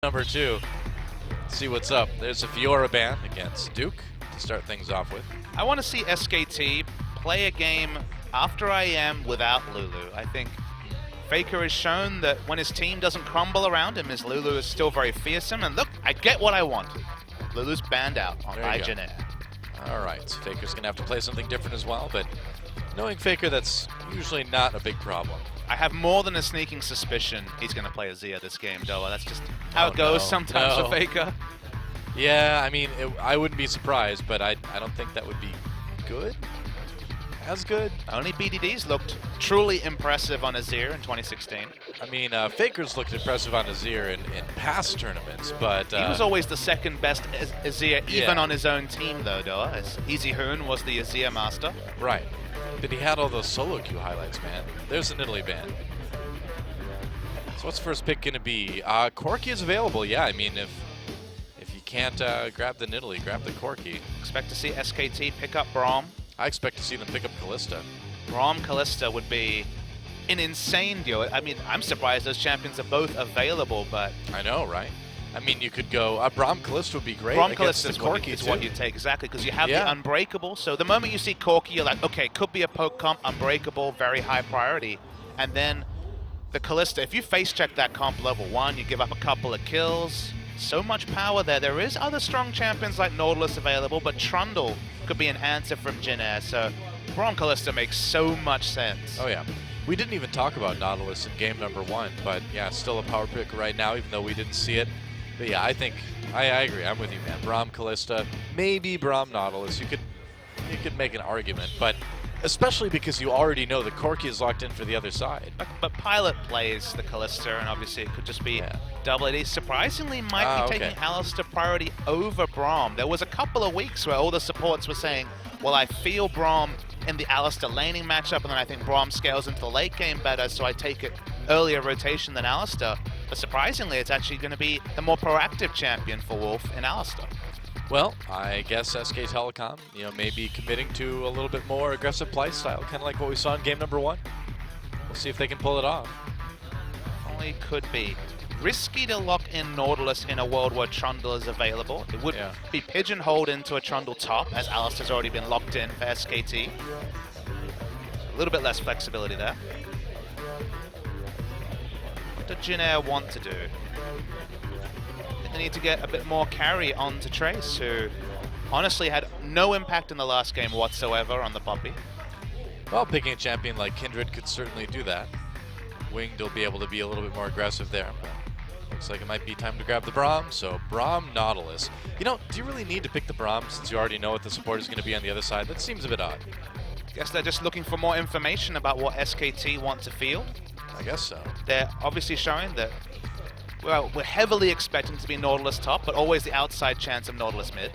Number 2. See what's up. There's a Fiora ban against Duke to start things off with. I want to see SKT play a game after IM without Lulu. I think Faker has shown that when his team doesn't crumble around him, his Lulu is still very fearsome. And look, I get what I wanted. Lulu's banned out on iGen. All right, Faker's going to have to play something different as well, but knowing Faker, that's usually not a big problem. I have more than a sneaking suspicion he's going to play Azir this game, Doa. That's just how it goes sometimes for Faker. Yeah, I mean, I wouldn't be surprised, but I don't think that would be good. As good. Only BDDs looked truly impressive on Azir in 2016. I mean, Faker's looked impressive on Azir in past tournaments, but... he was always the second best Azir, even on his own team, though, Doa. As Easy Hoon was the Azir master. Right. But he had all those solo queue highlights, man. There's an Italy ban. So what's first pick going to be? Corki is available, yeah. I mean, if you can't grab the Nidalee, grab the Corki. Expect to see SKT pick up Braum. I expect to see them pick up Kalista. Braum Kalista would be an insane deal. I mean, I'm surprised those champions are both available, but... I know, right? I mean, you could go... Braum Kalista would be great. Braum Kalista is what you take, exactly, because you have the Unbreakable. So the moment you see Corki, you're like, okay, could be a poke comp, Unbreakable, very high priority. And then the Kalista, if you face check that comp level 1, you give up a couple of kills. So much power there. There is other strong champions like Nautilus available, but Trundle could be an answer from Jin Air. So Braum Kalista makes so much sense. Oh, yeah. We didn't even talk about Nautilus in game number 1, but yeah, still a power pick right now, even though we didn't see it. But yeah, I think, I agree, I'm with you, man. Braum Kalista, maybe Braum Nautilus. You could make an argument, but especially because you already know the Corki is locked in for the other side. But Pilot plays the Kalista, and obviously it could just be double AD. Surprisingly, might be taking Alistar priority over Braum. There was a couple of weeks where all the supports were saying, well, I feel Braum in the Alistar laning matchup, and then I think Braum scales into the late game better, so I take it earlier rotation than Alistar. But surprisingly, it's actually going to be the more proactive champion for Wolf in Alistar. Well, I guess SKTelecom, maybe committing to a little bit more aggressive play style, kind of like what we saw in game number 1. We'll see if they can pull it off. Only could be. Risky to lock in Nautilus in a world where Trundle is available. It would be pigeonholed into a Trundle top, as Alistar's already been locked in for SKT. A little bit less flexibility there. What does Jin Air want to do? They need to get a bit more carry onto Trace, who honestly had no impact in the last game whatsoever on the Poppy. Well, picking a champion like Kindred could certainly do that. Winged will be able to be a little bit more aggressive there, but looks like it might be time to grab the Braum, so Braum Nautilus. Do you really need to pick the Braum since you already know what the support is going to be on the other side? That seems a bit odd. Guess they're just looking for more information about what SKT want to field. I guess so. They're obviously showing that, well, we're heavily expecting to be Nautilus top, but always the outside chance of Nautilus mid.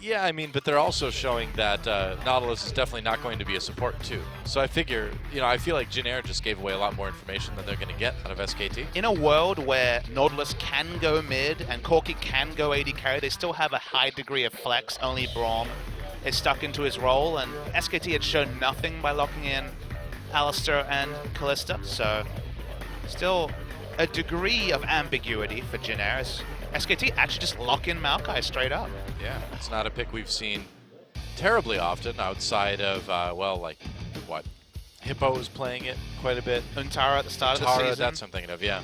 Yeah, I mean, but they're also showing that Nautilus is definitely not going to be a support too. So I figure, I feel like Jin Air just gave away a lot more information than they're going to get out of SKT. In a world where Nautilus can go mid and Corki can go AD carry, they still have a high degree of flex. Only Braum is stuck into his role, and SKT had shown nothing by locking in Alistar and Kalista, so still a degree of ambiguity for Jin Air. SKT actually just lock in Maokai straight up. Yeah, it's not a pick we've seen terribly often outside of, Hippo is playing it quite a bit. Untara at the start of the season. That's what I'm thinking of, yeah.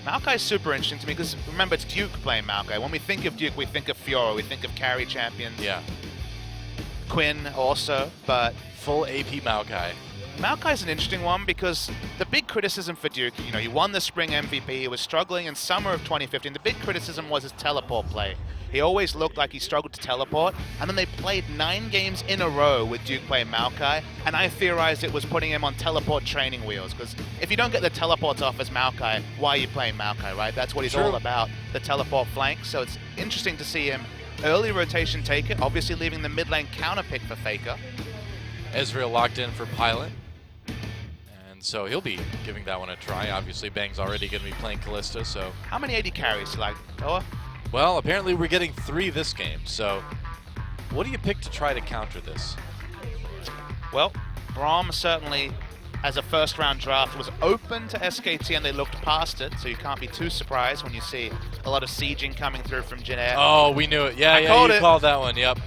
Maokai is super interesting to me because, remember, it's Duke playing Maokai. When we think of Duke, we think of Fiora, we think of carry champions. Yeah. Quinn also, but... Full AP Maokai. Maokai's an interesting one because the big criticism for Duke, he won the spring MVP, he was struggling in summer of 2015. The big criticism was his teleport play. He always looked like he struggled to teleport, and then they played 9 games in a row with Duke playing Maokai, and I theorized it was putting him on teleport training wheels, because if you don't get the teleports off as Maokai, why are you playing Maokai, right? That's what he's all about, the teleport flank, so it's interesting to see him early rotation take it, obviously leaving the mid lane counter pick for Faker. Ezreal locked in for Pilot. So he'll be giving that one a try. Obviously, Bang's already going to be playing Kalista, so... How many AD carries, Toa? Well, apparently we're getting 3 this game, so... What do you pick to try to counter this? Well, Braum certainly, as a first-round draft, was open to SKT and they looked past it, so you can't be too surprised when you see A lot of sieging coming through from Jin-Air. Oh, we knew it. Yeah, you called that one. Yep.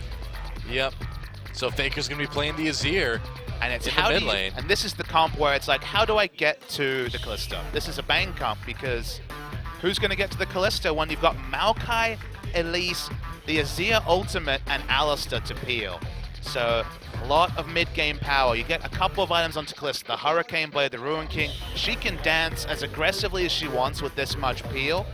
So Faker's going to be playing the Azir and it's in the mid lane. And this is the comp where it's like, how do I get to the Kalista? This is a Bane comp because who's going to get to the Kalista when you've got Maokai, Elise, the Azir ultimate, and Alistar to peel? So a lot of mid-game power. You get a couple of items onto Kalista, the Hurricane Blade, the Ruin King. She can dance as aggressively as she wants with this much peel.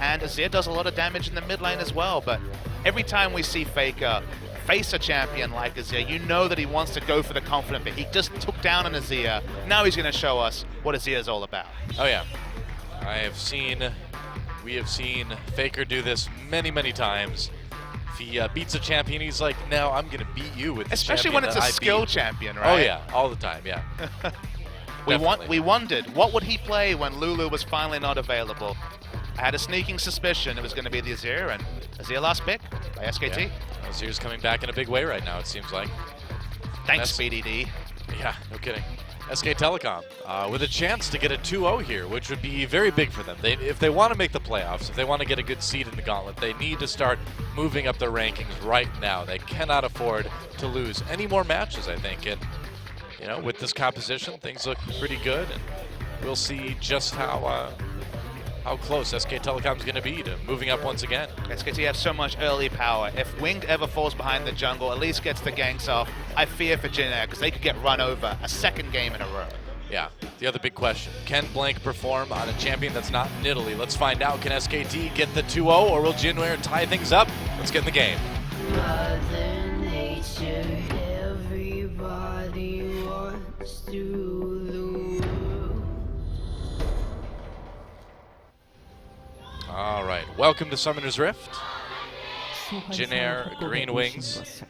And Azir does a lot of damage in the mid lane as well. But every time we see Faker face a champion like Azir, you know that he wants to go for the confident bit. He just took down an Azir. Now he's going to show us what Azir is all about. Oh yeah. We have seen Faker do this many, many times. If he beats a champion, he's like, no, I'm going to beat you with this Especially champion when it's a skill champion, right? Oh yeah, all the time, yeah. We wondered, what would he play when Lulu was finally not available? I had a sneaking suspicion it was going to be the Azir, and Azir last pick by SKT. Yeah. Azir's coming back in a big way right now, it seems like. Thanks, BDD. Yeah, no kidding. SKTelecom with a chance to get a 2-0 here, which would be very big for them. If they want to make the playoffs, if they want to get a good seed in the gauntlet, they need to start moving up their rankings right now. They cannot afford to lose any more matches, I think. And you know, with this composition, things look pretty good, and we'll see just how close SKTelecom is going to be to moving up once again. SKT have so much early power. If Winged ever falls behind the jungle, at least gets the ganks off, I fear for Jin-Air because they could get run over a second game in a row. Yeah, the other big question, can Blank perform on a champion that's not in Italy? Let's find out. Can SKT get the 2-0 or will Jin-Air tie things up? Let's get in the game. Mother Nature, everybody wants to lose. All right, welcome to Summoner's Rift. Jin-Air, Green Wings,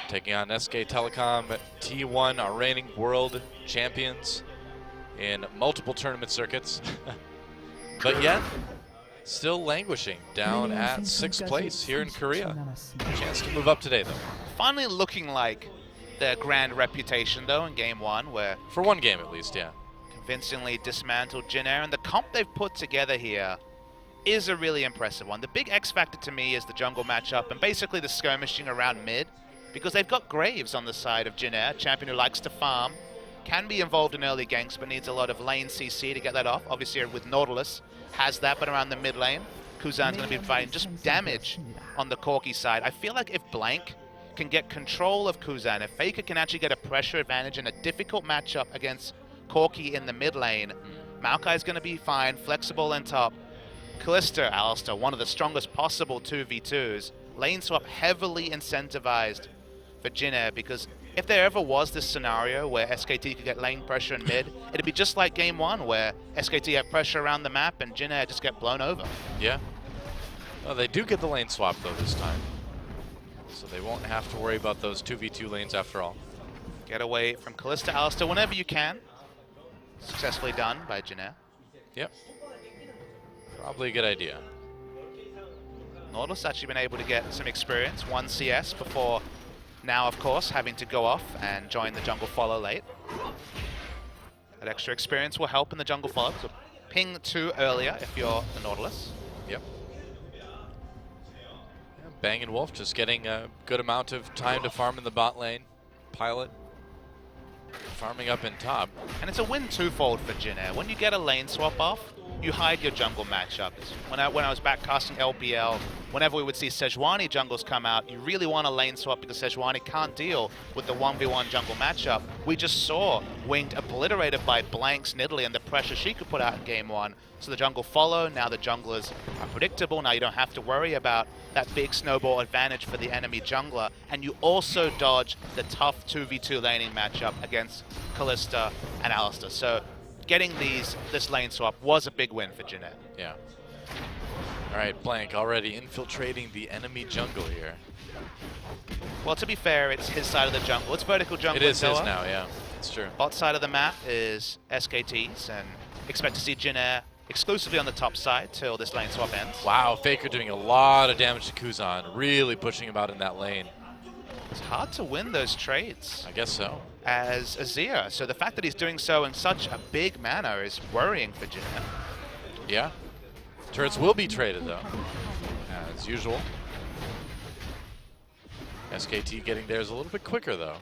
taking on SKTelecom, T1, our reigning world champions in multiple tournament circuits. But yet, still languishing down at 6th place here in Korea. Chance to move up today, though. Finally looking like their grand reputation, though, in Game 1, where... For one game, at least, yeah. Convincingly dismantled Jin-Air, and the comp they've put together here is a really impressive one. The big X factor to me is the jungle matchup and basically the skirmishing around mid, because they've got Graves on the side of Jin-Air, champion who likes to farm, can be involved in early ganks but needs a lot of lane CC to get that off. Obviously with Nautilus has that, but around the mid lane, Kuzan's going to be providing just damage on the Corki side. I feel like if Blank can get control of Kuzan, if Faker can actually get a pressure advantage in a difficult matchup against Corki in the mid lane, Maokai is going to be fine, flexible and top. Kalista, Alistar, one of the strongest possible 2v2s. Lane swap heavily incentivized for Jin-Air, because if there ever was this scenario where SKT could get lane pressure in mid, it'd be just like Game 1 where SKT have pressure around the map and Jin-Air just get blown over. Yeah. Well, they do get the lane swap though this time, so they won't have to worry about those 2v2 lanes after all. Get away from Kalista, Alistar whenever you can. Successfully done by Jin-Air. Yep. Probably a good idea. Nautilus actually been able to get some experience, 1 CS before now, of course, having to go off and join the jungle follow late. That extra experience will help in the jungle follow, so ping 2 earlier if you're the Nautilus. Yep. Yeah, Bang and Wolf just getting a good amount of time to farm in the bot lane. Pilot farming up in top. And it's a win twofold for Jin-Air. When you get a lane swap off, you hide your jungle matchups. When I was back casting LPL, whenever we would see Sejuani jungles come out, you really want a lane swap because Sejuani can't deal with the 1v1 jungle matchup. We just saw Winged obliterated by Blank's Nidalee and the pressure she could put out in Game 1. So the jungle follow, now the junglers are predictable, now you don't have to worry about that big snowball advantage for the enemy jungler, and you also dodge the tough 2v2 laning matchup against Kalista and Alistar. So getting this lane swap was a big win for Jin-Air. Yeah. All right, Blank already infiltrating the enemy jungle here. Well, to be fair, it's his side of the jungle. It's vertical jungle. It is his now, yeah. It's true. Bot side of the map is SKT's, and expect to see Jin-Air exclusively on the top side till this lane swap ends. Wow, Faker doing a lot of damage to Kuzan, really pushing him out in that lane. It's hard to win those trades. I guess so. As Azir, so the fact that he's doing so in such a big manner is worrying for Jin-Air. Yeah. Turrets will be traded, though, as usual. SKT getting theirs a little bit quicker, though.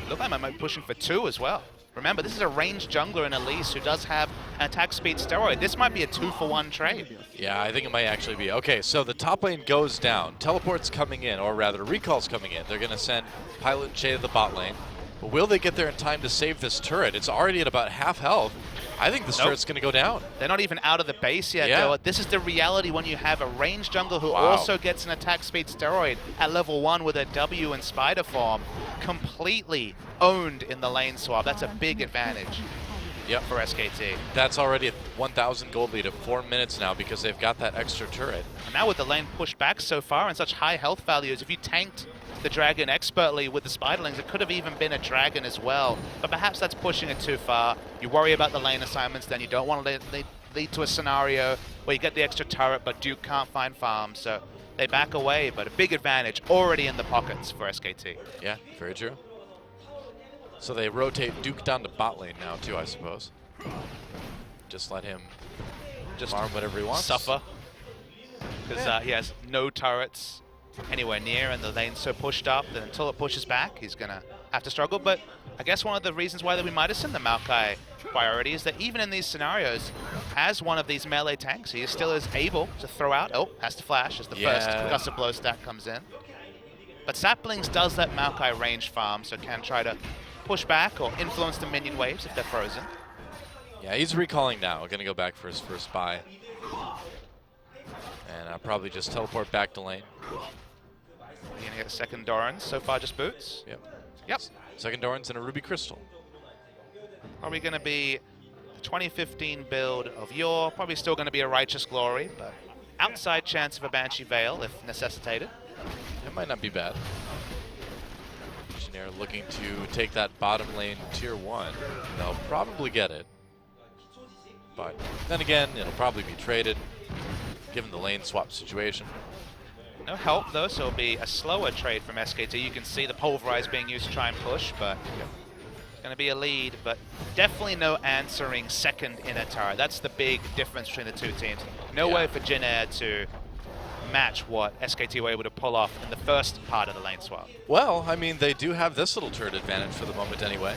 Look like I might be pushing for 2 as well. Remember, this is a ranged jungler in Elise who does have an attack speed steroid. This might be a 2-for-1 trade. Yeah, I think it might actually be. Okay, so the top lane goes down. Teleport's coming in, or rather, Recall's coming in. They're going to send Pilot and Shay to the bot lane. But will they get there in time to save this turret? It's already at about half health. I think this turret's going to go down. They're not even out of the base yet, Yeah. though. This is the reality when you have a ranged jungler who Wow. also gets an attack speed steroid at level 1 with a W and spider form. Completely owned in the lane swap. That's a big advantage for SKT. That's already a 1,000 gold lead of 4 minutes now because they've got that extra turret. And now with the lane pushed back so far and such high health values, if you tanked the dragon expertly with the spiderlings, it could have even been a dragon as well. But perhaps that's pushing it too far. You worry about the lane assignments, then you don't want to lead to a scenario where you get the extra turret, but Duke can't find farm. So they back away, but a big advantage already in the pockets for SKT. Yeah, very true. So they rotate Duke down to bot lane now, too, I suppose. Just let him just farm whatever he wants. Suffer. Because he has no turrets anywhere near, and the lane's so pushed up that until it pushes back, he's going to have to struggle. But I guess one of the reasons why that we might have seen the Maokai priority is that even in these scenarios, as one of these melee tanks, he still is able to throw out. Oh, has to flash as the first gust of blow stack comes in. But Saplings does let Maokai range farm, so can try to push back or influence the minion waves if they're frozen. Yeah, he's recalling now. Going to go back for his first buy. And I'll probably just teleport back to lane. You're going to get a second Doran. So far, just boots. Yep. Second Doran's and a Ruby Crystal. Probably going to be the 2015 build of Yore. Probably still going to be a Righteous Glory, but outside chance of a Banshee Veil if necessitated. It might not be bad. Engineer looking to take that bottom lane tier 1. They'll probably get it. But then again, it'll probably be traded, given the lane swap situation. No help, though, so it'll be a slower trade from SKT. You can see the Pulverize being used to try and push, but it's going to be a lead. But definitely no answering second inner turret. That's the big difference between the two teams. No way for Jin Air to match what SKT were able to pull off in the first part of the lane swap. Well, I mean, they do have this little turret advantage for the moment anyway.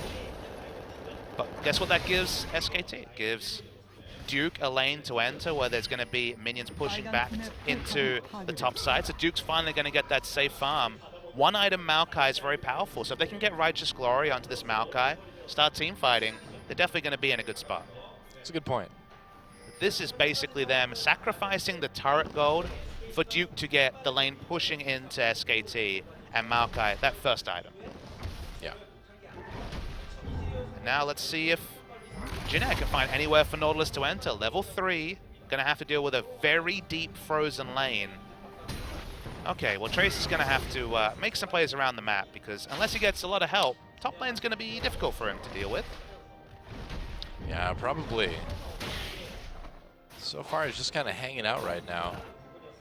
But guess what that gives SKT? It gives Duke a lane to enter where there's going to be minions pushing back into the top side. So Duke's finally going to get that safe farm. One item Maokai is very powerful, so if they can get Righteous Glory onto this Maokai, start team fighting, they're definitely going to be in a good spot. That's a good point. This is basically them sacrificing the turret gold for Duke to get the lane pushing into SKT and Maokai, that first item. Yeah. And now let's see if Jinair can find anywhere for Nautilus to enter. Level 3, gonna have to deal with a very deep frozen lane. Okay, well Trace is gonna have to make some plays around the map because unless he gets a lot of help, top lane's gonna be difficult for him to deal with. Yeah, probably. So far, he's just kind of hanging out right now.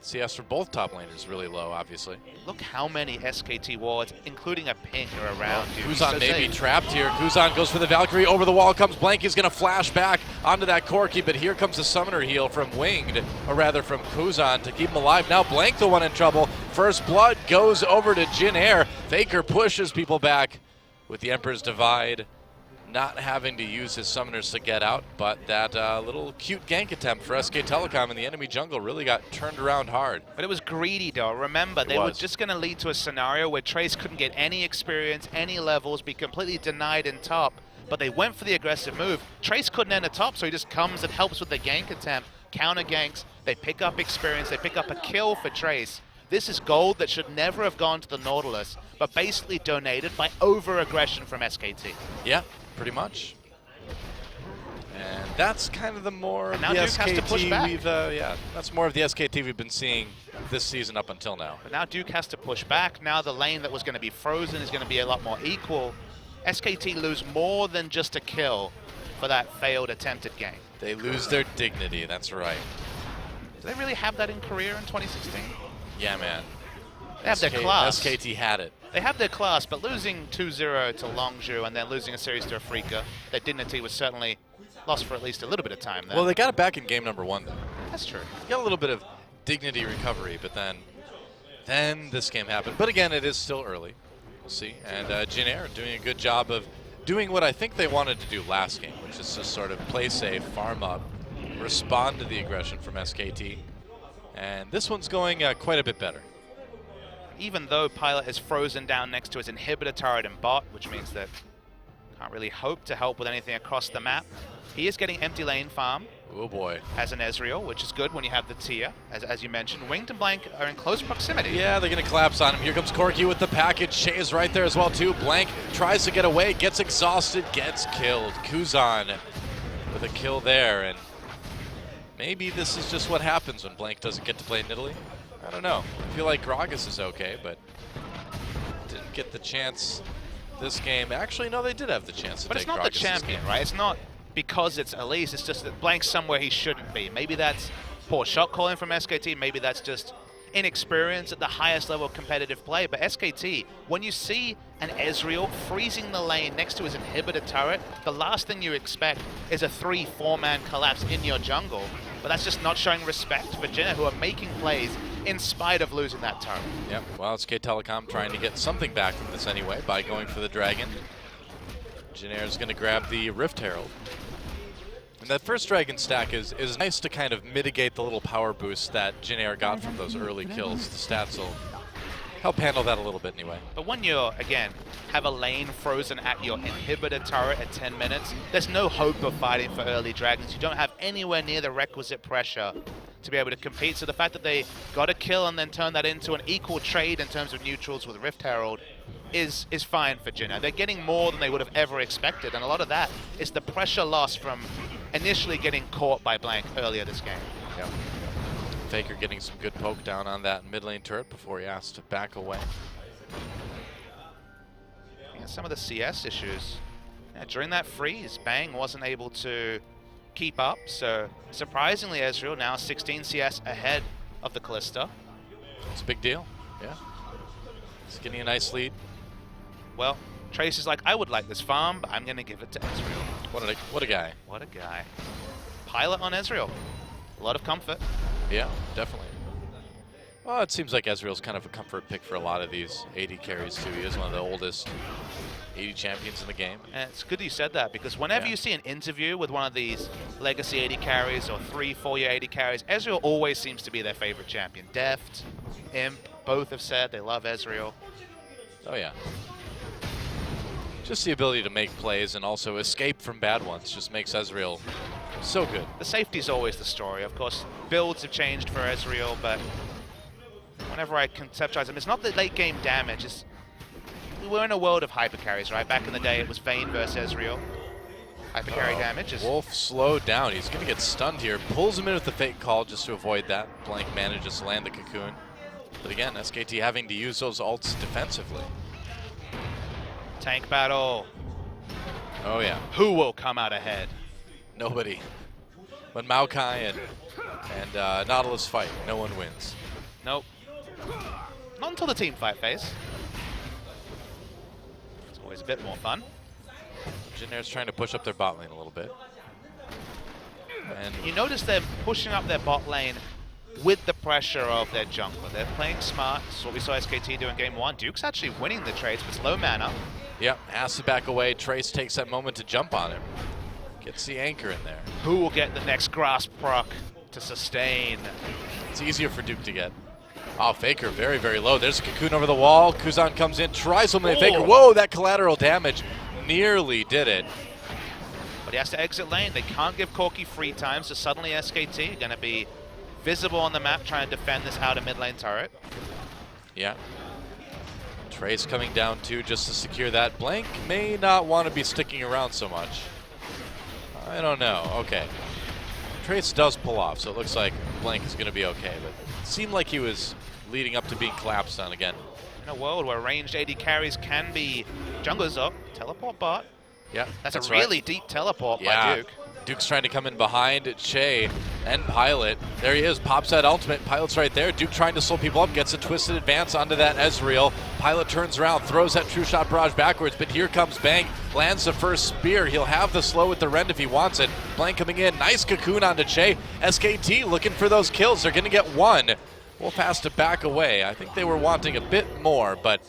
CS for both top laners is really low, obviously. Look how many SKT wards, including a ping, are around you. Kuzan may be trapped here. Kuzan goes for the Valkyrie. Over the wall comes Blank. He's going to flash back onto that Corki, but here comes the Summoner heal from Winged, or rather from Kuzan to keep him alive. Now Blank the one in trouble. First Blood goes over to Jin Air. Faker pushes people back with the Emperor's Divide. Not having to use his summoners to get out, but that little cute gank attempt for SKTelecom in the enemy jungle really got turned around hard. But it was greedy, though. Remember, they were just going to lead to a scenario where Trace couldn't get any experience, any levels, be completely denied in top. But they went for the aggressive move. Trace couldn't enter top, so he just comes and helps with the gank attempt. Counter ganks, they pick up experience, they pick up a kill for Trace. This is gold that should never have gone to the Nautilus, but basically donated by over-aggression from SKT. Yeah. Pretty much. And that's kind of the more of the Duke has to push SKT back. we've, that's more of the SKT we've been seeing this season up until now. But now Duke has to push back. Now the lane that was going to be frozen is going to be a lot more equal. SKT lose more than just a kill for that failed attempted game. They lose their dignity, that's right. Do they really have that in career in 2016? Yeah, man. They have their class. SKT had it. They have their class, but losing 2-0 to Longzhu and then losing a series to Afrika, their dignity was certainly lost for at least a little bit of time there. Well, they got it back in game number 1, though. That's true. Got a little bit of dignity recovery, but then this game happened. But again, it is still early. We'll see. And Jin Air doing a good job of doing what I think they wanted to do last game, which is just sort of play safe, farm up, respond to the aggression from SKT. And this one's going quite a bit better. Even though Pilot is frozen down next to his inhibitor turret and bot, which means that can't really hope to help with anything across the map, he is getting empty lane farm. Oh boy. As an Ezreal, which is good when you have the tier, as you mentioned. Winged and Blank are in close proximity. Yeah, they're going to collapse on him. Here comes Corki with the package. Shay is right there as well, too. Blank tries to get away, gets exhausted, gets killed. Kuzan with a kill there, and maybe this is just what happens when Blank doesn't get to play Nidalee. I don't know. I feel like Gragas is okay, but didn't get the chance this game. Actually, no, they did have the chance to but take it's not Gragas the champion, right? It's not because it's Elise, it's just that Blank's somewhere he shouldn't be. Maybe that's poor shot calling from SKT, maybe that's just inexperience at the highest level of competitive play. But SKT, when you see an Ezreal freezing the lane next to his inhibitor turret, the last thing you expect is a 3-4 man collapse in your jungle. But that's just not showing respect for Jinna, who are making plays in spite of losing that turret. Yep, well, SKTelecom trying to get something back from this anyway by going for the dragon. Jin Air's going to grab the Rift Herald. And that first dragon stack is nice to kind of mitigate the little power boost that Jin Air got from those early kills. The stats will help handle that a little bit anyway. But when you, again, have a lane frozen at your inhibitor turret at 10 minutes, there's no hope of fighting for early dragons. You don't have anywhere near the requisite pressure to be able to compete. So the fact that they got a kill and then turn that into an equal trade in terms of neutrals with Rift Herald is fine for Jinna. They're getting more than they would have ever expected, and a lot of that is the pressure loss from initially getting caught by Blank earlier this game. Yep. Faker getting some good poke down on that mid lane turret before he has to back away. Yeah, some of the CS issues. Yeah, during that freeze, Bang wasn't able to keep up, so surprisingly Ezreal now 16 CS ahead of the Kalista. It's a big deal, yeah. He's getting a nice lead. Well, Trace is like, I would like this farm, but I'm going to give it to Ezreal. What a guy. What a guy. Pilot on Ezreal. A lot of comfort. Yeah, definitely. Well, it seems like Ezreal's kind of a comfort pick for a lot of these AD carries too. He is one of the oldest AD champions in the game. And it's good you said that, because whenever you see an interview with one of these legacy AD carries or 3-4 year AD carries, Ezreal always seems to be their favorite champion. Deft, Imp, both have said they love Ezreal. Oh yeah. Just the ability to make plays and also escape from bad ones just makes Ezreal so good. The safety's always the story. Of course, builds have changed for Ezreal, but whenever I conceptualize them, it's not the late game damage. We were in a world of hyper carries, right? Back in the day, it was Vayne versus Ezreal. Hyper carry damage is... Wolf slowed down. He's going to get stunned here. Pulls him in with the fake call just to avoid that. Blank manages to land the cocoon. But again, SKT having to use those ults defensively. Tank battle. Oh yeah. Who will come out ahead? Nobody. When Maokai and Nautilus fight, no one wins. Nope. Not until the team fight phase. It's always a bit more fun. Jin Air's trying to push up their bot lane a little bit. And you notice they're pushing up their bot lane with the pressure of their jungler. They're playing smart. That's what we saw SKT do in game 1. Duke's actually winning the trades, but it's low mana. yep, has to back away. Trace takes that moment to jump on him. Gets the anchor in there. Who will get the next grasp proc to sustain? It's easier for Duke to get. Oh, Faker very, very low. There's a cocoon over the wall. Kuzan comes in, tries to eliminate Faker. Whoa, that collateral damage nearly did it. But he has to exit lane. They can't give Corki free time, so suddenly SKT are going to be visible on the map trying to defend this outer mid lane turret. Yeah. Trace coming down too just to secure that. Blank may not want to be sticking around so much. I don't know. Okay. Trace does pull off, so it looks like Blank is going to be okay. But it seemed like he was leading up to being collapsed on again. In a world where ranged AD carries can be junglers up, teleport bot. Yeah, that's a really deep teleport by Duke. Duke's trying to come in behind Shay. And Pilot, there he is, pops that ultimate. Pilot's right there. Duke trying to slow people up, gets a twisted advance onto that Ezreal. Pilot turns around, throws that true shot barrage backwards, but here comes Bang, lands the first spear. He'll have the slow with the rend if he wants it. Blank coming in, nice cocoon onto Che. SKT looking for those kills. They're going to get one. Wolf has to back away. I think they were wanting a bit more, but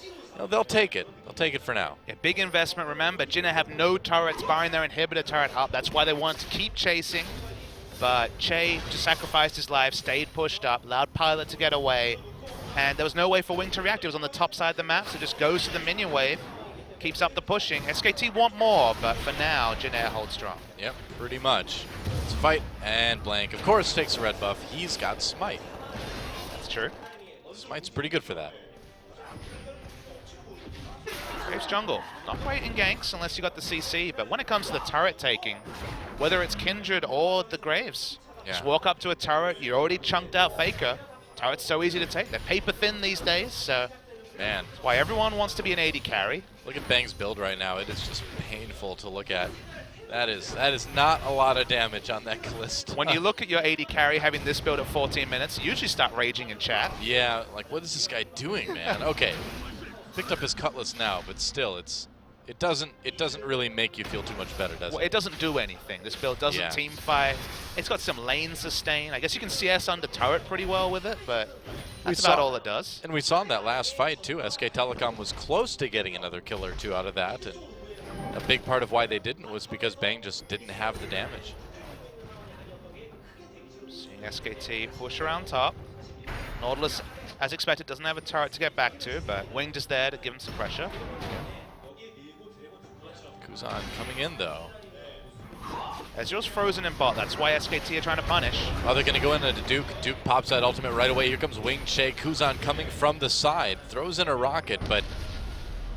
they'll take it. They'll take it for now. Yeah, big investment. Remember, Jinna have no turrets barring their inhibitor turret up. That's why they wanted to keep chasing. But Che just sacrificed his life, stayed pushed up, allowed Pilot to get away, and there was no way for Wing to react. He was on the top side of the map, so just goes to the minion wave, keeps up the pushing. SKT want more, but for now, Jinna holds strong. Yep, pretty much. It's a fight, and Blank, of course, takes a red buff. He's got Smite. That's true. Smite's pretty good for that. Graves jungle. Not great in ganks unless you got the CC, but when it comes to the turret taking, whether it's Kindred or the Graves, just walk up to a turret, you already chunked out Faker. Turret's so easy to take. They're paper thin these days, so man, that's why everyone wants to be an AD carry. Look at Bang's build right now. It is just painful to look at. That is not a lot of damage on that Kalista. When you look at your AD carry having this build at 14 minutes, you usually start raging in chat. Yeah, like what is this guy doing, man? Okay. Picked up his cutlass now, but still, it doesn't really make you feel too much better, does it? Well, it doesn't do anything. This build doesn't team fight. It's got some lane sustain. I guess you can CS under turret pretty well with it, but that's about all it does. And we saw in that last fight too, SKTelecom was close to getting another kill or two out of that, and a big part of why they didn't was because Bang just didn't have the damage. Seeing SKT push around top. Nautilus, as expected, doesn't have a turret to get back to, but Wing just there to give him some pressure. Kuzan coming in though. Ezreal's frozen in bot, that's why SKT are trying to punish. Oh, they're going to go into Duke. Duke pops that ultimate right away. Here comes Wing Che. Kuzan coming from the side. Throws in a rocket, but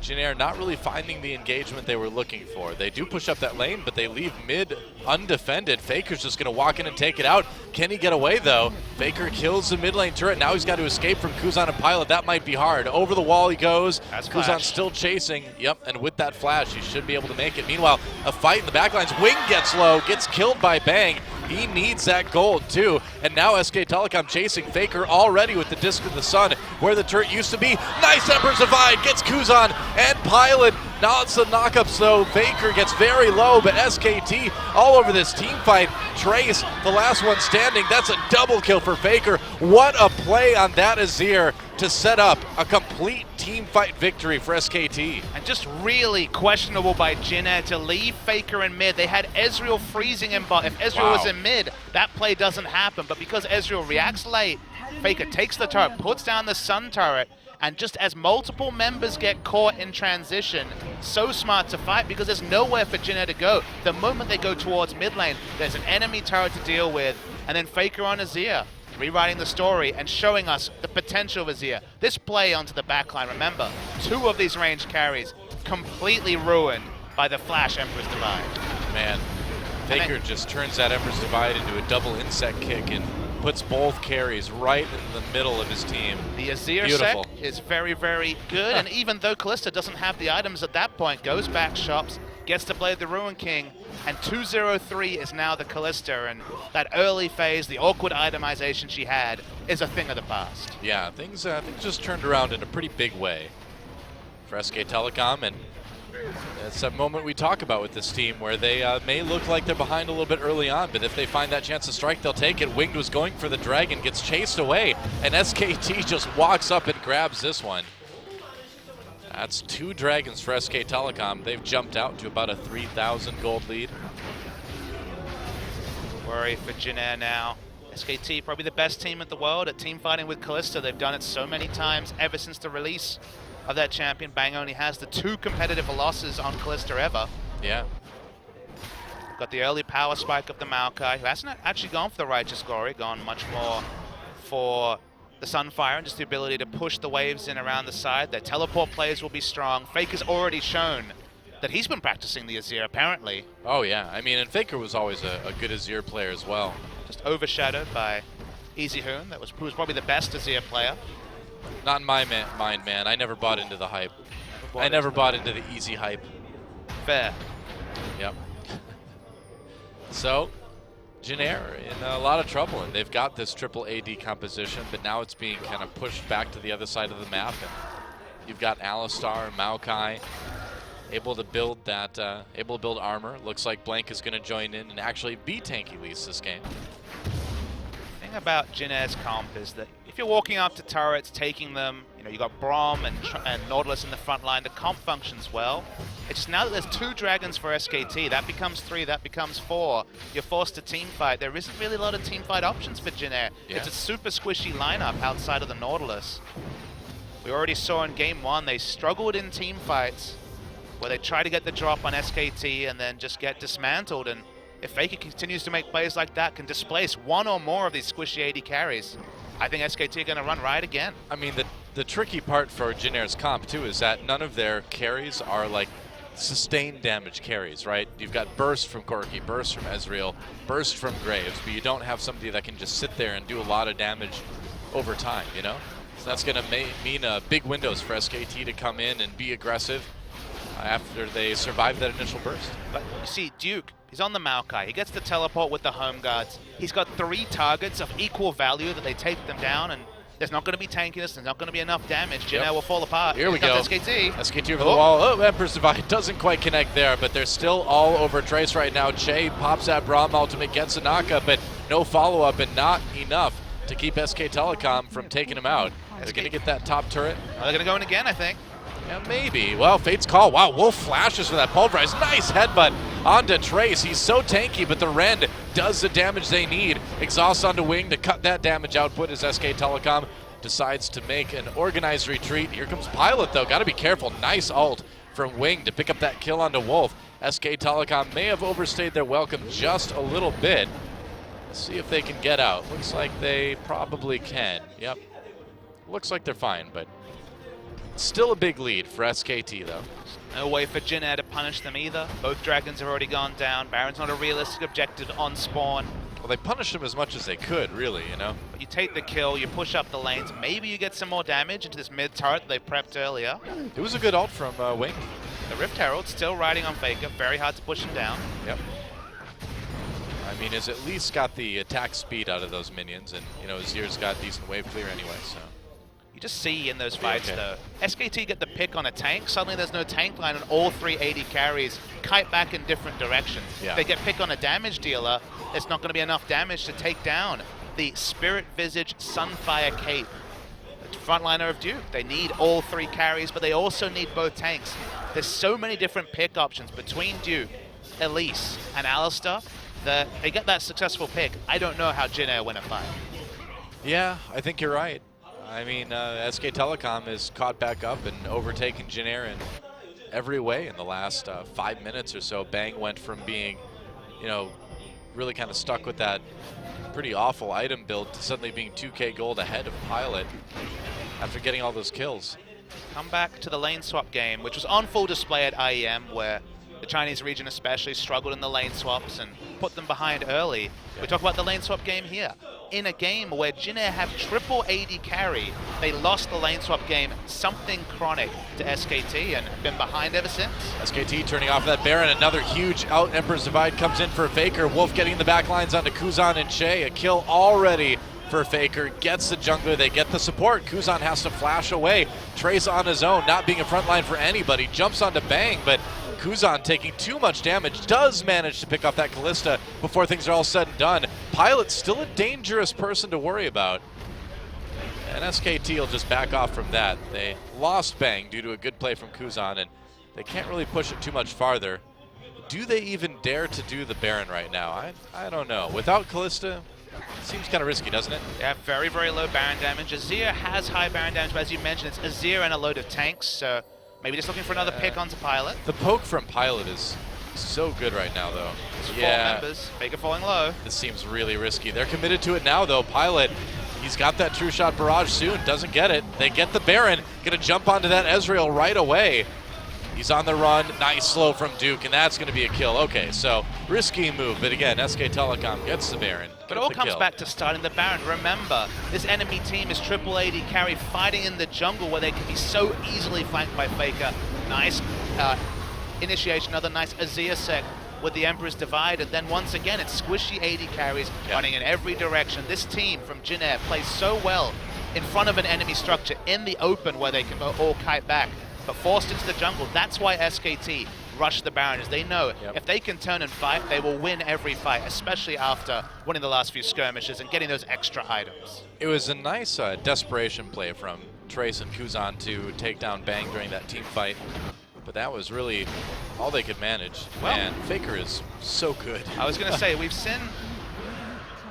Jin not really finding the engagement they were looking for. They do push up that lane, but they leave mid undefended. Faker's just going to walk in and take it out. Can he get away, though? Faker kills the mid lane turret. Now he's got to escape from Kuzan and Pilot. That might be hard. Over the wall he goes. That's Kuzan flash. still chasing. Yep, and with that flash, he should be able to make it. Meanwhile, a fight in the backlines. Wing gets low, gets killed by Bang. He needs that gold, too. And now SKTelecom chasing Faker already with the Disc of the Sun, where the turret used to be. Nice Emperor's Divide, gets Kuzan and Pilot. Now it's the knockup, so Faker gets very low, but SKT all over this team fight. Trace, the last one standing. That's a double kill for Faker. What a play on that Azir to set up a complete team fight victory for SKT. And just really questionable by Jinna to leave Faker in mid. They had Ezreal freezing in bot. If Ezreal was in mid, that play doesn't happen. But because Ezreal reacts late, Faker takes the turret, puts down the Sun turret, and just as multiple members get caught in transition, so smart to fight because there's nowhere for Jinna to go. The moment they go towards mid lane, there's an enemy turret to deal with, and then Faker on Azir, rewriting the story and showing us the potential of Azir. This play onto the backline, remember, 2 of these range carries completely ruined by the flash Emperor's Divide. Man, Faker just turns that Emperor's Divide into a double insect kick and puts both carries right in the middle of his team. The Azir sec is very, very good, and even though Kalista doesn't have the items at that point, goes back, shops, gets to play the Ruin King, and 2-0-3 is now the Kalista, and that early phase, the awkward itemization she had, is a thing of the past. Yeah, things just turned around in a pretty big way for SKTelecom, and it's a moment we talk about with this team where they may look like they're behind a little bit early on, but if they find that chance to strike, they'll take it. Winged was going for the dragon, gets chased away, and SKT just walks up and grabs this one. That's 2 dragons for SKTelecom. They've jumped out to about a 3,000 gold lead. Worry for Jinna now. SKT, probably the best team in the world at team fighting with Kalista. They've done it so many times ever since the release of that champion. Bang only has the 2 competitive losses on Kalista ever. Yeah. Got the early power spike of the Maokai, who hasn't actually gone for the Righteous Glory, gone much more for the Sunfire and just the ability to push the waves in around the side. Their teleport players will be strong. Faker's already shown that he's been practicing the Azir, apparently. Oh, yeah. I mean, and Faker was always a good Azir player as well. Just overshadowed by Easy Hoon, who was probably the best Azir player. Not in my mind, man. I never bought into the hype. I never bought into the easy hype. Fair. Yep. So, Jin Air in a lot of trouble, and they've got this triple AD composition, but now it's being kind of pushed back to the other side of the map, and you've got Alistar, Maokai, able to build that, able to build armor. Looks like Blank is going to join in and actually be tanky least this game. The thing about Jin Air's comp is that if you're walking up to turrets, taking them, you know, you got Braum and Nautilus in the front line, the comp functions well. It's just now that there's 2 dragons for SKT, that becomes 3, that becomes 4. You're forced to team fight. There isn't really a lot of team fight options for Jin Air. Yeah. It's a super squishy lineup outside of the Nautilus. We already saw in game 1, they struggled in team fights where they try to get the drop on SKT and then just get dismantled. And if Faker continues to make plays like that, can displace 1 or more of these squishy AD carries, I think SKT are going to run riot again. I mean, the tricky part for Jin Air's comp, too, is that none of their carries are like sustained damage carries, right? You've got burst from Corki, burst from Ezreal, burst from Graves, but you don't have somebody that can just sit there and do a lot of damage over time, you know? So that's going to mean big windows for SKT to come in and be aggressive after they survive that initial burst. But you see, Duke, he's on the Maokai. He gets the teleport with the home guards. He's got 3 targets of equal value that they take them down, and there's not going to be tankiness, there's not going to be enough damage. Jin Air will fall apart. Here we go. SKT. SKT over the wall. Oh, Emperor's Divide doesn't quite connect there, but they're still all over Trace right now. Che pops that Braum ultimate, gets a knockup, but no follow-up and not enough to keep SKTelecom from taking him out. They're going to get that top turret. They're going to go in again, I think. Yeah, maybe. Well, Fate's call. Wow, Wolf flashes for that pulverize. Nice headbutt onto Trace. He's so tanky, but the Rend does the damage they need. Exhaust onto Wing to cut that damage output as SKTelecom decides to make an organized retreat. Here comes Pilot, though. Got to be careful. Nice ult from Wing to pick up that kill onto Wolf. SKTelecom may have overstayed their welcome just a little bit. Let's see if they can get out. Looks like they probably can. Yep. Looks like they're fine, but still a big lead for SKT, though. No way for Jin Air to punish them either. Both dragons have already gone down. Baron's not a realistic objective on spawn. Well, they punished them as much as they could, really, you know? But you take the kill, you push up the lanes, maybe you get some more damage into this mid turret that they prepped earlier. It was a good ult from Wing. The Rift Herald still riding on Faker, very hard to push him down. Yep. I mean, he's at least got the attack speed out of those minions, and, you know, Azir's got decent wave clear anyway, so. You just see in those fights, though, SKT get the pick on a tank, suddenly there's no tank line, and all 3 AD carries kite back in different directions. Yeah. If they get pick on a damage dealer, it's not going to be enough damage to take down the Spirit Visage Sunfire Cape. The frontliner of Duke, they need all 3 carries, but they also need both tanks. There's so many different pick options between Duke, Elise, and Alistar that they get that successful pick. I don't know how Jin Air win a fight. Yeah, I think you're right. I mean, SKTelecom has caught back up and overtaken Jin Air in every way in the last 5 minutes or so. Bang went from being, you know, really kind of stuck with that pretty awful item build to suddenly being 2K gold ahead of Pilot after getting all those kills. Come back to the lane swap game, which was on full display at IEM, where the Chinese region especially struggled in the lane swaps and put them behind early. We talk about the lane swap game here. In a game where Jin Air have triple AD carry, they lost the lane swap game, something chronic to SKT, and been behind ever since. SKT turning off that Baron. Another huge out. Emperor's Divide comes in for Faker. Wolf getting the back lines onto Kuzan and Che. A kill already for Faker. Gets the jungler. They get the support. Kuzan has to flash away. Trace on his own, not being a front line for anybody. Jumps onto Bang, but Kuzan taking too much damage, does manage to pick off that Kalista before things are all said and done. Pilot's still a dangerous person to worry about. And SKT will just back off from that. They lost Bang due to a good play from Kuzan, and they can't really push it too much farther. Do they even dare to do the Baron right now? I don't know. Without Kalista, it seems kind of risky, doesn't it? Yeah, very, very low Baron damage. Azir has high Baron damage, but as you mentioned, it's Azir and a load of tanks, so maybe just looking for another pick onto Pilot. The poke from Pilot is so good right now, though. It's 4 members. Faker falling low. This seems really risky. They're committed to it now, though. Pilot, he's got that true shot barrage soon. Doesn't get it. They get the Baron. Gonna jump onto that Ezreal right away. He's on the run. Nice slow from Duke, and that's going to be a kill. Okay, so risky move, but again, SKTelecom gets the Baron. But it all comes back to starting the Baron. Remember, this enemy team is triple AD carry fighting in the jungle where they can be so easily flanked by Faker. Nice initiation, another nice Azir sec with the Emperor's Divide, and then once again, it's squishy AD carries running in every direction. This team from Jin Air plays so well in front of an enemy structure in the open where they can all kite back, but forced into the jungle. That's why SKT rush the Baron, as they know if they can turn and fight, they will win every fight, especially after winning the last few skirmishes and getting those extra items. It was a nice desperation play from Trace and Kuzan to take down Bang during that team fight, but that was really all they could manage. Well, and Faker is so good. I was going to say, we've seen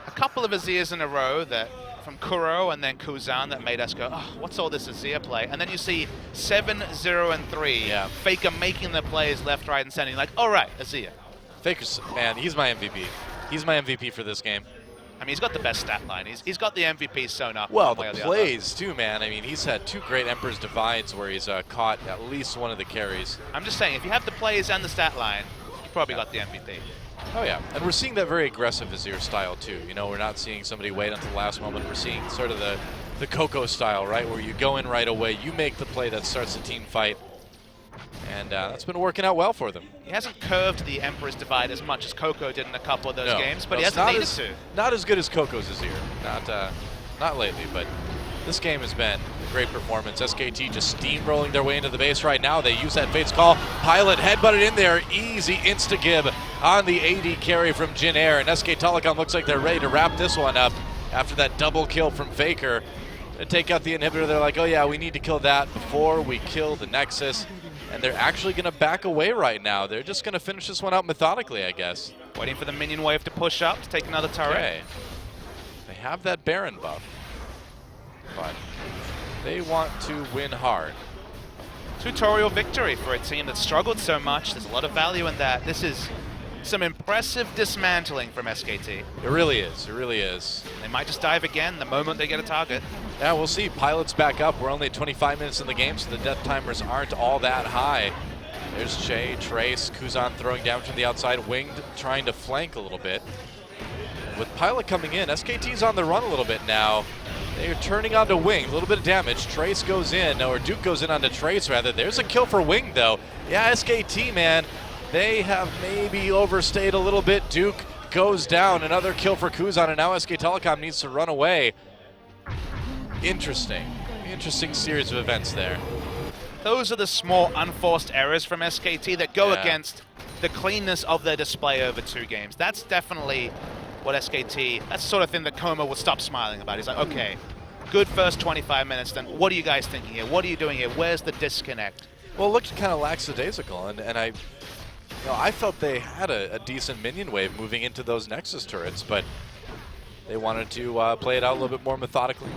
a couple of Azirs in a row that from Kuro and then Kuzan that made us go, oh, what's all this Azir play? And then you see 7, 0, and 3. Yeah. Faker making the plays left, right, and center. You're like, all right, Azir. Faker's, man, he's my MVP. He's my MVP for this game. I mean, he's got the best stat line. He's got the MVP sewn up. Well, one way the or plays too, man. I mean, he's had 2 great Emperor's Divides where he's caught at least one of the carries. I'm just saying, if you have the plays and the stat line, you probably got the MVP. Oh yeah, and we're seeing that very aggressive Azir style too. You know, we're not seeing somebody wait until the last moment. We're seeing sort of the Coco style, right, where you go in right away, you make the play that starts the team fight, and that's been working out well for them. He hasn't curved the Emperor's Divide as much as Coco did in a couple of those games, but he it's hasn't needed to. Not as good as Coco's Azir, not lately, but this game has been a great performance. SKT just steamrolling their way into the base right now. They use that Fate's Call. Pilot headbutted in there. Easy insta-gib on the AD carry from Jin Air. And SKTelecom looks like they're ready to wrap this one up after that double kill from Faker. They take out the inhibitor. They're like, oh yeah, we need to kill that before we kill the Nexus. And they're actually going to back away right now. They're just going to finish this one out methodically, I guess. Waiting for the minion wave to push up to take another turret. Okay. They have that Baron buff, but they want to win hard. Tutorial victory for a team that struggled so much. There's a lot of value in that. This is some impressive dismantling from SKT. It really is. It really is. They might just dive again the moment they get a target. Yeah, we'll see. Pilot's back up. We're only at 25 minutes in the game, so the death timers aren't all that high. There's Che, Trace, Kuzan throwing down from the outside, Winged trying to flank a little bit. With Pilot coming in, SKT's on the run a little bit now. They're turning onto Wing, a little bit of damage. Trace goes in, or Duke goes in onto Trace rather. There's a kill for Wing though. Yeah, SKT, man, they have maybe overstayed a little bit. Duke goes down, another kill for Kuzan, and now SKTelecom needs to run away. Interesting series of events there. Those are the small unforced errors from SKT that go against the cleanness of their display over 2 games. That's definitely what SKT, that's the sort of thing that Koma will stop smiling about. He's like, okay, good first 25 minutes, then what are you guys thinking here? What are you doing here? Where's the disconnect? Well, it looked kind of lackadaisical, and I felt they had a decent minion wave moving into those Nexus turrets, but they wanted to play it out a little bit more methodically.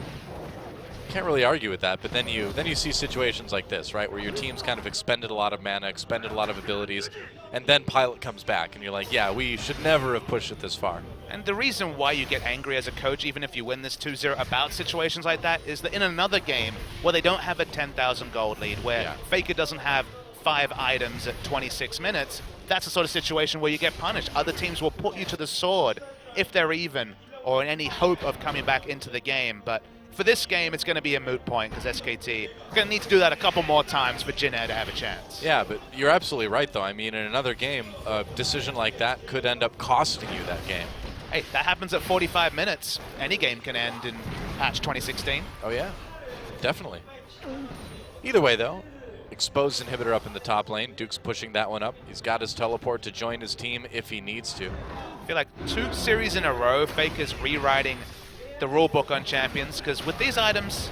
Can't really argue with that, but then you see situations like this, right, where your team's kind of expended a lot of mana, expended a lot of abilities, and then Pilot comes back, and you're like, yeah, we should never have pushed it this far. And the reason why you get angry as a coach, even if you win this 2-0 about situations like that, is that in another game where they don't have a 10,000 gold lead, where Faker doesn't have 5 items at 26 minutes, that's the sort of situation where you get punished. Other teams will put you to the sword if they're even, or in any hope of coming back into the game. But for this game, it's going to be a moot point because SKT are going to need to do that a couple more times for Jin Air to have a chance. Yeah, but you're absolutely right, though. I mean, in another game, a decision like that could end up costing you that game. Hey, that happens at 45 minutes. Any game can end in patch 2016. Oh, yeah, definitely. Either way, though, exposed inhibitor up in the top lane. Duke's pushing that one up. He's got his teleport to join his team if he needs to. I feel like 2 series in a row, Faker's rewriting the rulebook on champions, because with these items,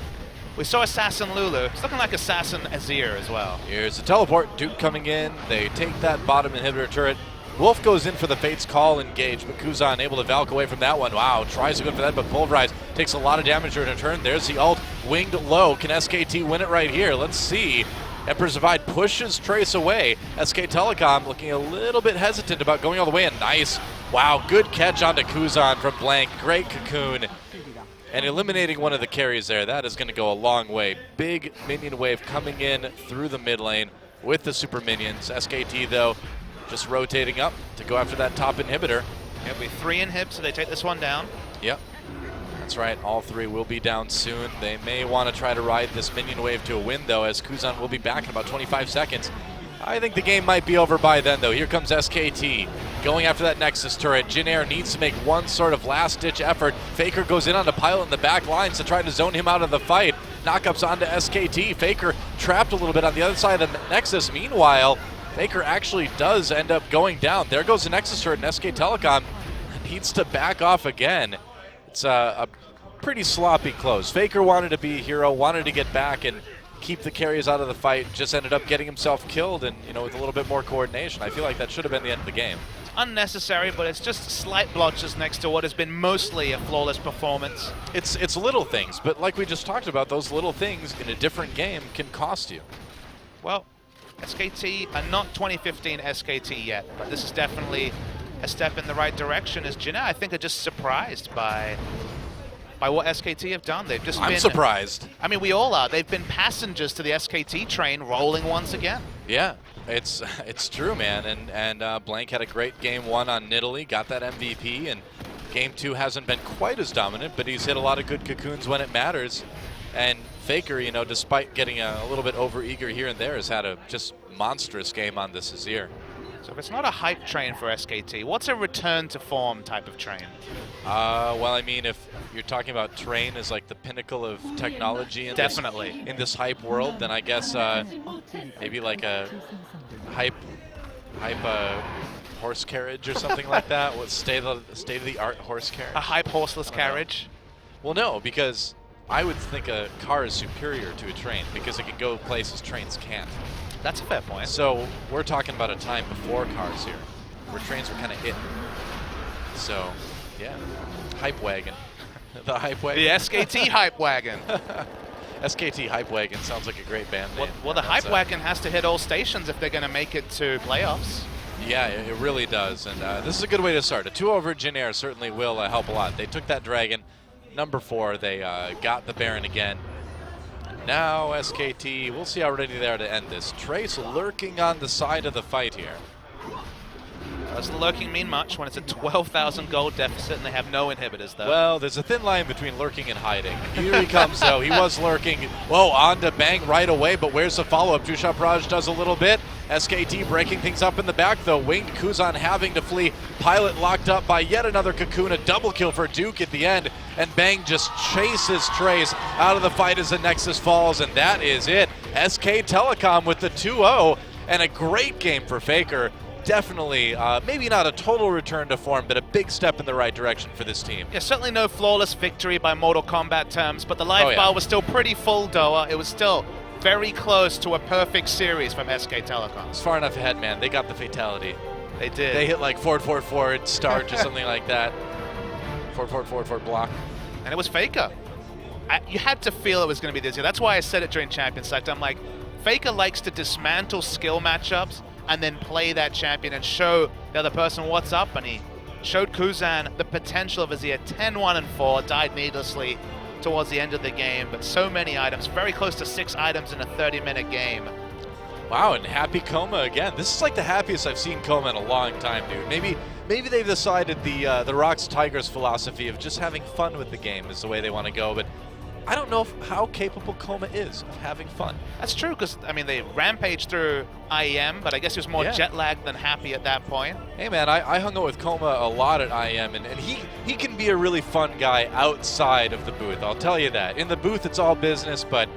we saw Assassin Lulu. It's looking like Assassin Azir as well. Here's the teleport. Duke coming in. They take that bottom inhibitor turret. Wolf goes in for the Fate's Call engage, but Kuzan able to Valk away from that one. Wow, tries to go for that, but Pulverize takes a lot of damage in return. There's the ult. Winged low. Can SKT win it right here? Let's see. Emperor's Divide pushes Trace away. SKTelecom looking a little bit hesitant about going all the way, and nice. Wow, good catch onto Kuzan from Blank. Great cocoon. And eliminating one of the carries there, that is going to go a long way. Big minion wave coming in through the mid lane with the super minions. SKT, though, just rotating up to go after that top inhibitor. It'll be 3 inhibs, so they take this one down. Yep. That's right, all 3 will be down soon. They may want to try to ride this minion wave to a win, though, as Kuzan will be back in about 25 seconds. I think the game might be over by then, though. Here comes SKT. going after that Nexus turret. Jin Air needs to make one sort of last-ditch effort. Faker goes in on the pilot in the back lines to try to zone him out of the fight. Knockups onto SKT. Faker trapped a little bit on the other side of the Nexus. Meanwhile, Faker actually does end up going down. There goes the Nexus turret, and SKTelecom needs to back off again. It's a pretty sloppy close. Faker wanted to be a hero, wanted to get back and keep the carries out of the fight, just ended up getting himself killed, and with a little bit more coordination. I feel like that should have been the end of the game. Unnecessary, but it's just slight blotches next to what has been mostly a flawless performance. It's little things, but like we just talked about, those little things in a different game can cost you. Well, SKT are not 2015 SKT yet, but this is definitely a step in the right direction, as Jin Air, I think, are just surprised by what SKT have done. They've just been... I'm surprised. I mean, we all are. They've been passengers to the SKT train, rolling once again. Yeah, it's true, man. And Blank had a great game 1 on Nidalee, got that MVP, and game 2 hasn't been quite as dominant, but he's hit a lot of good cocoons when it matters. And Faker, despite getting a little bit overeager here and there, has had a just monstrous game on this Azir. So if it's not a hype train for SKT, what's a return to form type of train? Well, I mean, if you're talking about train as like the pinnacle of technology in this hype world, then I guess maybe like a hype horse carriage or something like that. What state of the art horse carriage? A hype horseless carriage? Well, no, because I would think a car is superior to a train because it can go places trains can't. That's a fair point. So we're talking about a time before cars here, where trains were kind of it. So, yeah, hype wagon. The hype wagon. The SKT hype wagon. SKT hype wagon sounds like a great band name. Well, the hype wagon has to hit all stations if they're going to make it to playoffs. Yeah, it really does, and this is a good way to start. A 2 over Jin Air certainly will help a lot. They took that Dragon, number 4. They got the Baron again. Now SKT, we'll see how ready they are to end this. Trace lurking on the side of the fight here. Does lurking mean much when it's a 12,000 gold deficit and they have no inhibitors, though? Well, there's a thin line between lurking and hiding. Here he comes, though. He was lurking. Whoa, on to Bang right away, but where's the follow-up? Jushap Raj does a little bit. SKT breaking things up in the back, though. Winged Kuzan having to flee. Pilot locked up by yet another Cocoon. A double kill for Duke at the end. And Bang just chases Trace out of the fight as the Nexus falls, and that is it. SKTelecom with the 2-0, and a great game for Faker. Definitely, maybe not a total return to form, but a big step in the right direction for this team. Yeah, certainly no flawless victory by Mortal Kombat terms, but the live bar was still pretty full, Doa. It was still very close to a perfect series from SKTelecom. It's far enough ahead, man. They got the fatality. They did. They hit like forward, start, or something like that. Forward, block. And it was Faker. You had to feel it was going to be this year. That's why I said it during Champion Select. I'm like, Faker likes to dismantle skill matchups and then play that champion and show the other person what's up. And he showed Kuzan the potential of Azir. 10-1-4, died needlessly towards the end of the game, but so many items, very close to 6 items in a 30-minute game. Wow, and happy Coma again. This is like the happiest I've seen Coma in a long time, dude. Maybe they've decided the Rocks Tigers philosophy of just having fun with the game is the way they want to go, but I don't know how capable Coma is of having fun. That's true, because, I mean, they rampaged through IEM, but I guess he was more jet-lagged than happy at that point. Hey, man, I hung out with Coma a lot at IEM, and he can be a really fun guy outside of the booth, I'll tell you that. In the booth, it's all business, but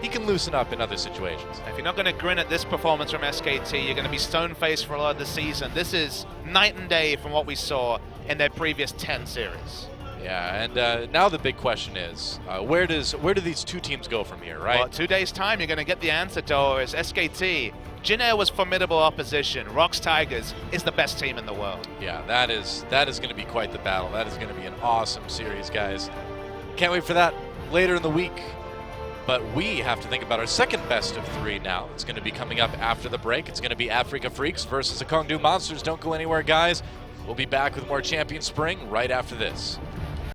he can loosen up in other situations. If you're not going to grin at this performance from SKT, you're going to be stone-faced for a lot of the season. This is night and day from what we saw in their previous 10 series. Yeah, and now the big question is, where do these two teams go from here, right? Well, 2 days' time, you're going to get the answer, Doa. Is SKT. Jin Air was formidable opposition. Rocks Tigers is the best team in the world. Yeah, that is going to be quite the battle. That is going to be an awesome series, guys. Can't wait for that later in the week. But we have to think about our second best of 3 now. It's going to be coming up after the break. It's going to be Africa Freaks versus the Kongdu Monsters. Don't go anywhere, guys. We'll be back with more Champion Spring right after this.